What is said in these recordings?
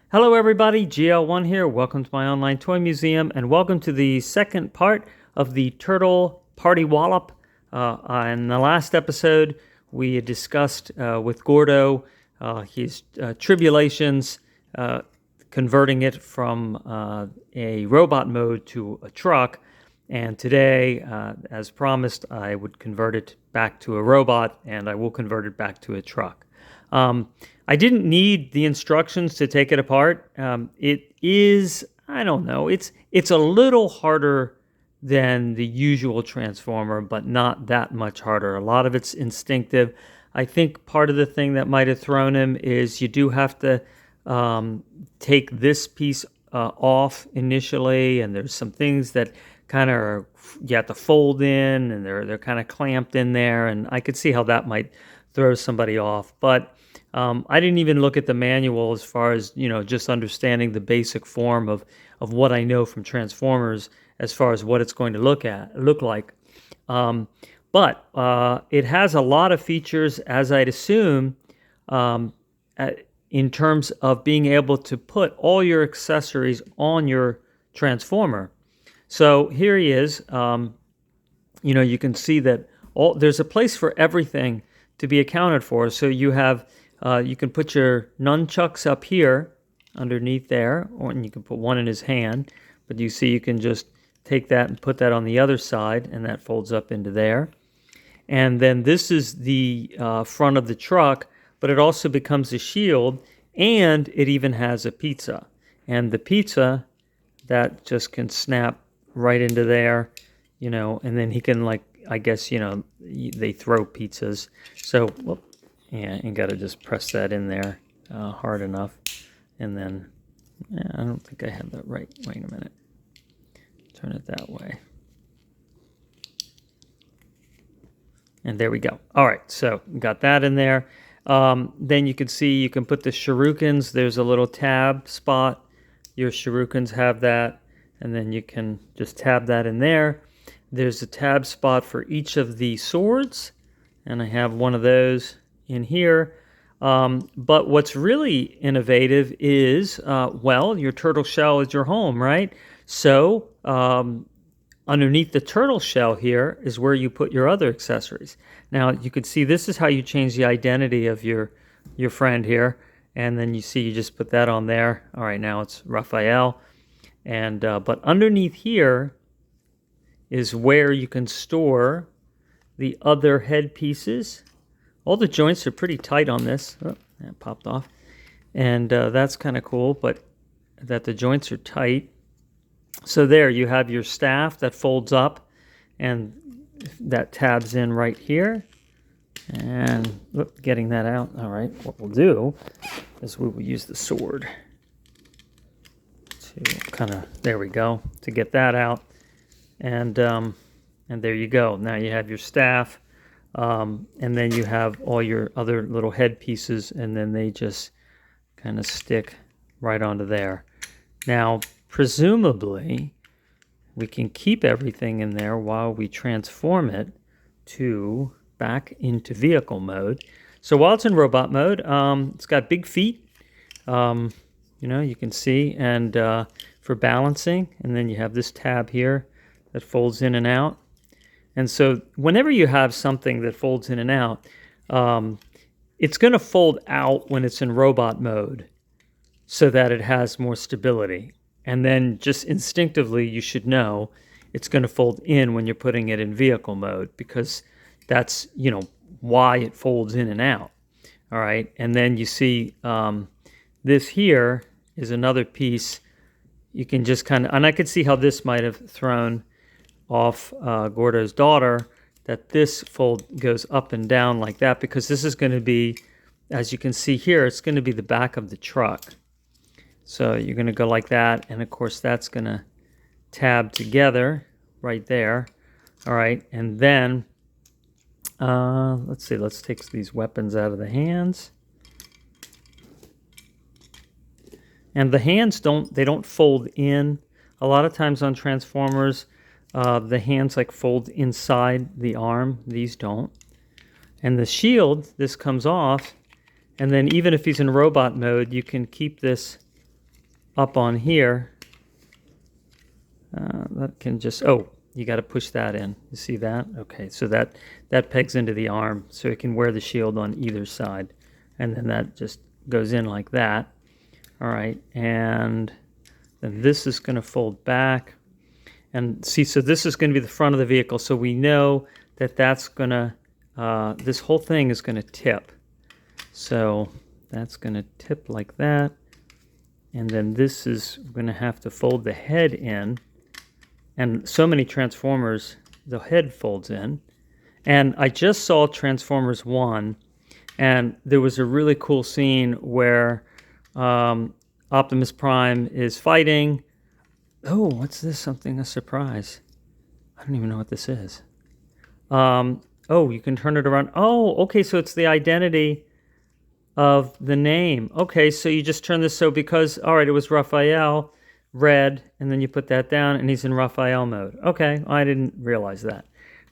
Hello everybody, GL1 here. Welcome to my online toy museum and welcome to the second part of the Turtle Party Wollop. In the last episode, we discussed with Gordo his tribulations converting it from a robot mode to a truck. And today, as promised, I would convert it back to a robot and I will convert it back to a truck. I didn't need the instructions to take it apart. It is, I don't know, it's a little harder than the usual Transformer, but not that much harder. A lot of it's instinctive. I think part of the thing that might have thrown him is you do have to take this piece off initially, and there's some things that kind of you have to fold in, and they're kind of clamped in there, and I could see how that might throw somebody off. But I didn't even look at the manual as far as, just understanding the basic form of what I know from Transformers as far as what it's going to look like. But it has a lot of features, as I'd assume, in terms of being able to put all your accessories on your Transformer. So here he is. You can see that there's a place for everything to be accounted for. So you have you can put your nunchucks up here underneath there, and you can put one in his hand. But you see you can just take that and put that on the other side, and that folds up into there. And then this is the front of the truck, but it also becomes a shield, and it even has a pizza. And the pizza, that just can snap right into there, and then he can, I guess, they throw pizzas. So, yeah, you got to just press that in there hard enough. And then, I don't think I have that right. Wait a minute. Turn it that way. And there we go. All right, so got that in there. Then you can see you can put the shurikens. There's a little tab spot. Your shurikens have that. And then you can just tab that in there. There's a tab spot for each of the swords. And I have one of those in here. But what's really innovative is, your turtle shell is your home, right? So underneath the turtle shell here is where you put your other accessories. Now you can see this is how you change the identity of your friend here. And then you see you just put that on there. All right, now it's Raphael. And but underneath here is where you can store the other head pieces. All the joints are pretty tight on this. Oh, that popped off. And that's kind of cool, but that the joints are tight. So there you have your staff that folds up, and that tabs in right here. And getting that out. All right, what we'll do is we will use the sword to kind of, there we go, to get that out. And there you go. Now you have your staff. And then you have all your other little head pieces, and then they just kind of stick right onto there. Now, presumably, we can keep everything in there while we transform it back into vehicle mode. So while it's in robot mode, it's got big feet, you can see, and for balancing. And then you have this tab here that folds in and out. And so whenever you have something that folds in and out, it's going to fold out when it's in robot mode so that it has more stability. And then just instinctively, you should know it's going to fold in when you're putting it in vehicle mode, because that's, why it folds in and out. All right. And then you see this here is another piece. You can just kind of, and I could see how this might have thrown off Gordo's daughter, that this fold goes up and down like that, because this is going to be, as you can see here, it's going to be the back of the truck. So you're going to go like that, and of course that's going to tab together right there. All right, and then let's see, let's take these weapons out of the hands. And the hands don't fold in. A lot of times on Transformers, the hands fold inside the arm. These don't. And the shield, this comes off, and then even if he's in robot mode, you can keep this up on here, that can just, oh, you got to push that in. You see that? Okay, so that pegs into the arm, so it can wear the shield on either side. And then that just goes in like that. All right, and then this is going to fold back. And see, so this is going to be the front of the vehicle, so we know that that's going to, this whole thing is going to tip. So that's going to tip like that. And then this is going to have to fold the head in. And so many Transformers, the head folds in. And I just saw Transformers 1, and there was a really cool scene where Optimus Prime is fighting. Oh, what's this? Something, a surprise. I don't even know what this is. Oh, you can turn it around. Oh, okay, so it's the identity of the name. Okay, so you just turn this, so because, all right, it was Raphael, red, and then you put that down, and he's in Raphael mode. Okay, I didn't realize that.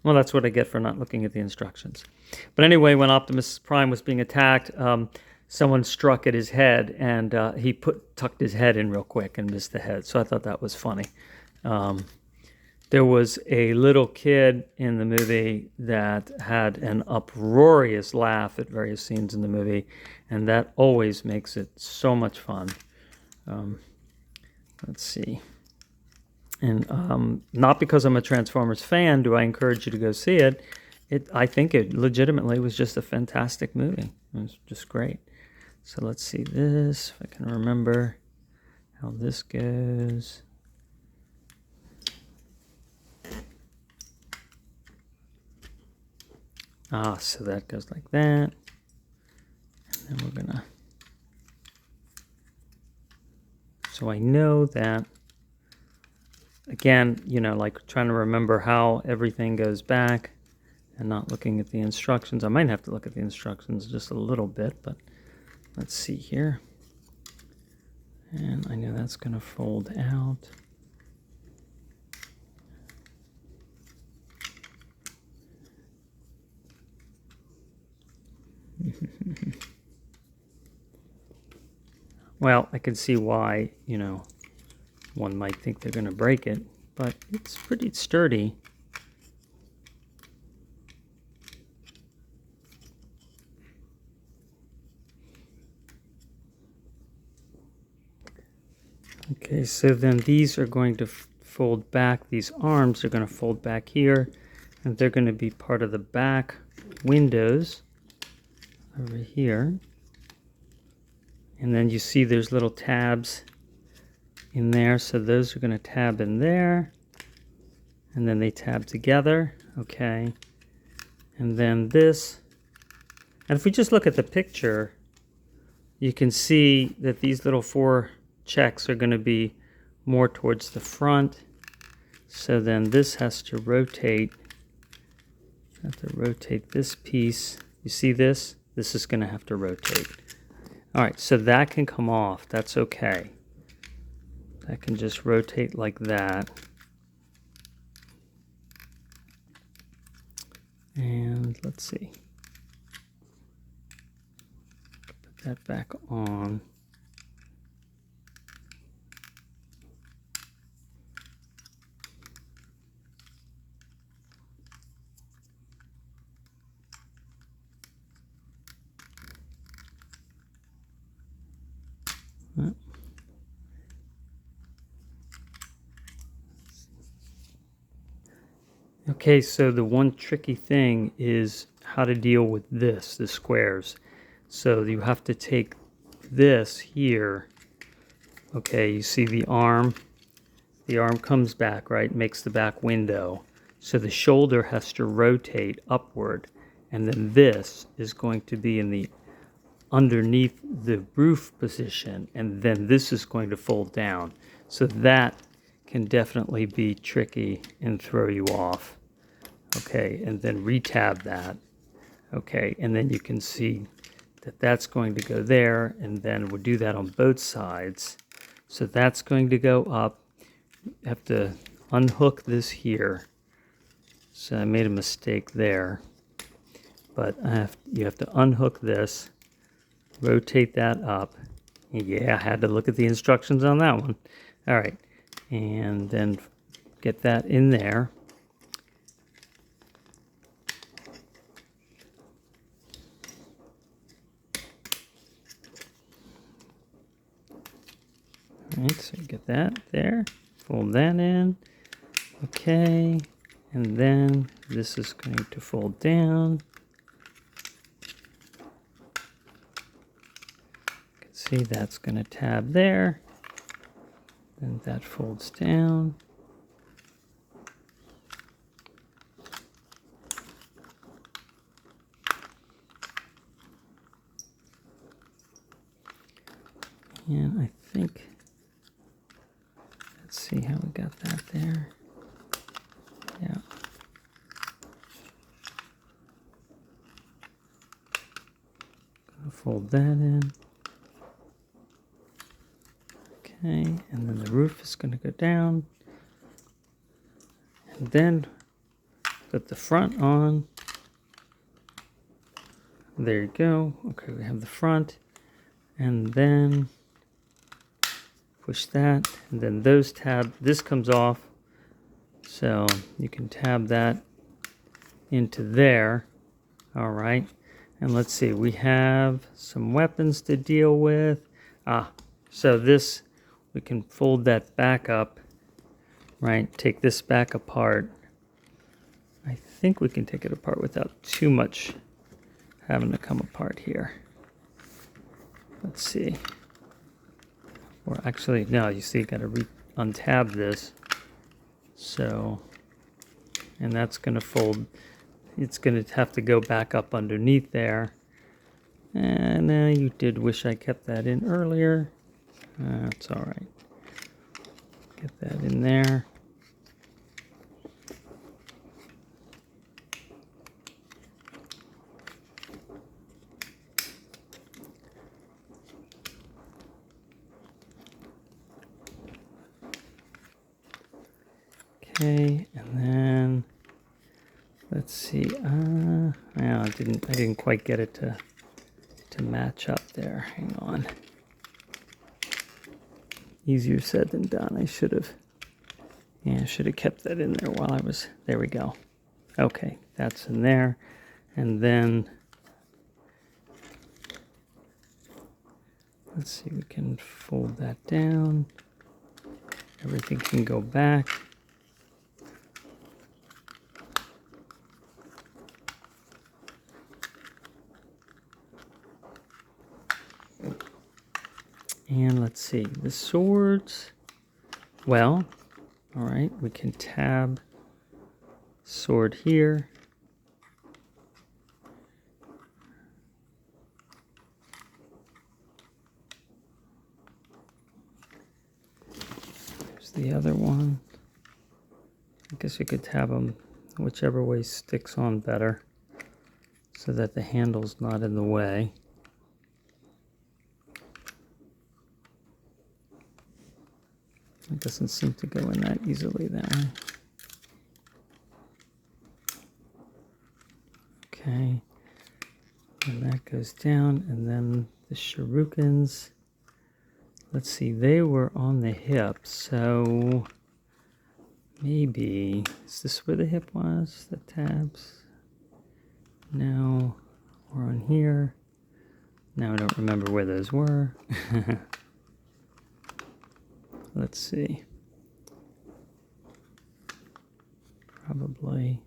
Well, that's what I get for not looking at the instructions. But anyway, when Optimus Prime was being attacked, someone struck at his head, and he tucked his head in real quick and missed the head. So I thought that was funny. There was a little kid in the movie that had an uproarious laugh at various scenes in the movie, and that always makes it so much fun. Let's see. And not because I'm a Transformers fan do I encourage you to go see it. I think it legitimately was just a fantastic movie. It was just great. So let's see this, if I can remember how this goes. So that goes like that. And then we're gonna, so I know that, again, you know, like trying to remember how everything goes back and not looking at the instructions. I might have to look at the instructions just a little bit, but let's see here. And I know that's gonna fold out. Well, I can see why, you know, one might think they're going to break it, but it's pretty sturdy. Okay, so then these are going to fold back. These arms are going to fold back here, and they're going to be part of the back windows over here. And then you see there's little tabs in there, so those are going to tab in there, and then they tab together. Okay, and then this, and if we just look at the picture, you can see that these little 4 checks are going to be more towards the front. So then this has to rotate. I have to rotate this piece. You see this? This is going to have to rotate. All right, so that can come off. That's okay. That can just rotate like that. And let's see. Put that back on. Okay, so the one tricky thing is how to deal with this, the squares. So you have to take this here. Okay, you see the arm comes back, right? Makes the back window. So the shoulder has to rotate upward, and then this is going to be in the underneath the roof position, and then this is going to fold down. So that can definitely be tricky and throw you off. Okay, and then retab that. Okay, and then you can see that that's going to go there, and then we'll do that on both sides. So that's going to go up. You have to unhook this here. So I made a mistake there, but you have to unhook this, rotate that up. Yeah, I had to look at the instructions on that one. All right, and then get that in there. All right, so get that there, fold that in. Okay, and then this is going to fold down. You can see that's going to tab there. Then that folds down. And I think, let's see how we got that there. Yeah. Gonna fold that in. Okay, and then the roof is gonna go down. And then put the front on. There you go. Okay, we have the front. And then push that, and then those tab, this comes off, so you can tab that into there. All right, and let's see, we have some weapons to deal with. So this, we can fold that back up, right? Take this back apart. I think we can take it apart without too much having to come apart here. Let's see. Or actually, no, you see, you got to untab this. So, and that's going to fold. It's going to have to go back up underneath there. And you did wish I kept that in earlier. That's all right. Get that in there. Okay, and then let's see. I didn't quite get it to match up there. Hang on. Easier said than done. I should have kept that in there while I was. There we go. Okay, that's in there, and then let's see. We can fold that down. Everything can go back. And let's see, the swords, well, all right, we can tab sword here. There's the other one. I guess you could tab them whichever way sticks on better so that the handle's not in the way. It doesn't seem to go in that easily that way. Okay, and that goes down, and then the shurikens. Let's see, they were on the hip, so maybe, is this where the hip was, the tabs? No, we're on here. Now I don't remember where those were. Let's see. Probably.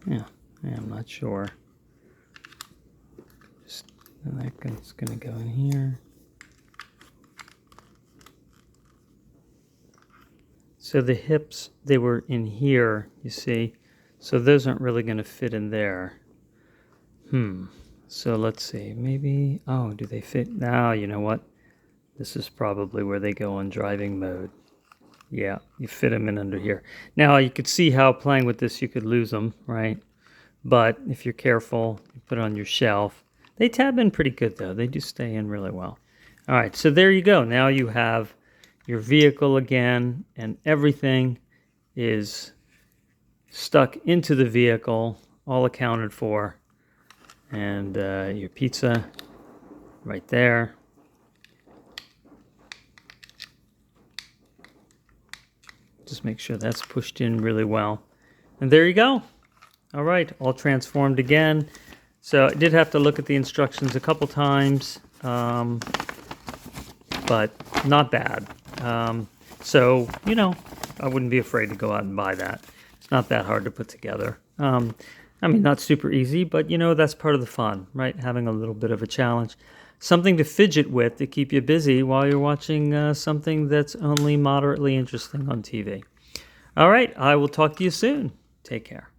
Yeah, I'm not sure. Just, and that's going to go in here. So the hips, they were in here, you see. So those aren't really going to fit in there. So let's see. Maybe, oh, do they fit? Now, you know what? This is probably where they go on driving mode. Yeah, you fit them in under here. Now, you could see how playing with this, you could lose them, right? But if you're careful, you put it on your shelf. They tab in pretty good, though. They do stay in really well. All right, so there you go. Now you have your vehicle again, and everything is stuck into the vehicle, all accounted for. And your pizza right there. Just make sure that's pushed in really well. And there you go. All right, all transformed again. So I did have to look at the instructions a couple times, but not bad. So, you know, I wouldn't be afraid to go out and buy that. It's not that hard to put together. I mean, not super easy, but, you know, that's part of the fun, right? Having a little bit of a challenge. Something to fidget with to keep you busy while you're watching something that's only moderately interesting on TV. All right, I will talk to you soon. Take care.